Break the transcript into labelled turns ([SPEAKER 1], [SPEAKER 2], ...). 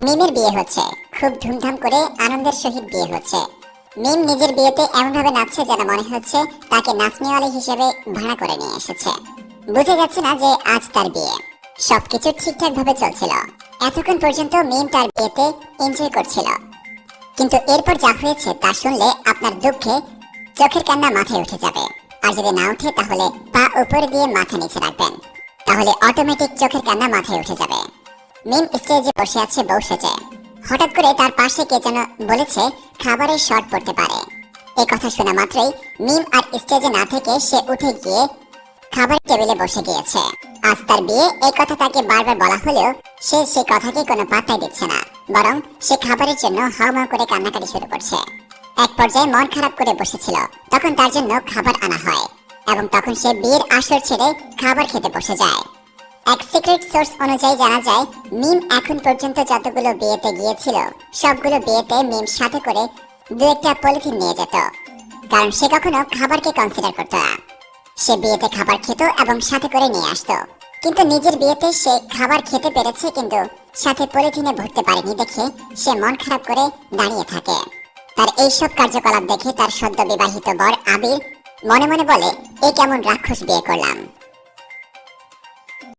[SPEAKER 1] মিমের বিয়ে হচ্ছে, খুব ধুমধাম করে আনন্দের সহিত বিয়ে হচ্ছে। মিম নিজের বিয়েতে এমনভাবে নাচছে যেন মনে হচ্ছে তাকে নাচনিওয়ালি হিসেবে ভাড়া করে নিয়ে এসেছে। বুঝে যাচ্ছে না যে আজ তার বিয়ে। সবকিছু ঠিকঠাক ভাবে চলছিল এতক্ষণ পর্যন্ত। মিম তার বিয়েতে এনজয় করছিল, কিন্তু এরপর যা হয়েছে তা শুনলে আপনার দুঃখে চোখের কান্না মাথায় উঠে যাবে। আর যদি না উঠে তাহলে পা উপরে দিয়ে মাথা নিচে রাখবেন, তাহলে অটোমেটিক চোখের কান্না মাথায় উঠে যাবে। মিম স্টেজে বসে আছে বউ সেজে। হঠাৎ করে তার পাশে কে যেন বলেছে খাবারের শর্ট পড়তে পারে। এই কথা শোনা মাত্রই মিম আর স্টেজে না থেকে সে উঠে গিয়ে খাবার টেবিলে বসে গিয়েছে। আজ তার বিয়ে, এই কথা তাকে বারবার বলা হলেও সে সেই কথাকে কোনো পাত্তাই দিচ্ছে না, বরং সে খাবারের জন্য হাউমাউ করে কান্নাকাটি শুরু করছে। এক পর্যায়ে মন খারাপ করে বসেছিল, তখন তার জন্য খাবার আনা হয় এবং তখন সে বিয়ের আসর ছেড়ে খাবার খেতে বসে যায়। এক সিক্রেট সোর্স অনুযায়ী জানা যায়, মিম এখন পর্যন্ত যতগুলো বিয়েতে গিয়েছিল সবগুলো বিয়েতে মিম সাথে করে দু একটা পলিথিন নিয়ে যেত, কারণ সে কখনো খাবারকে কনসিডার করত না। সে বিয়েতে খাবার খেত এবং সাথে করে নিয়ে আসতো, কিন্তু নিজের বিয়েতে সে খাবার খেতে পেরেছে কিন্তু সাথে পলিথিনে ভরতে পারেনি দেখে সে মন খারাপ করে দাঁড়িয়ে থাকে। তার এইসব কার্যকলাপ দেখে তার সদ্য বিবাহিত বর আবির মনে মনে বলে, এ কেমন রাক্ষস বিয়ে করলাম।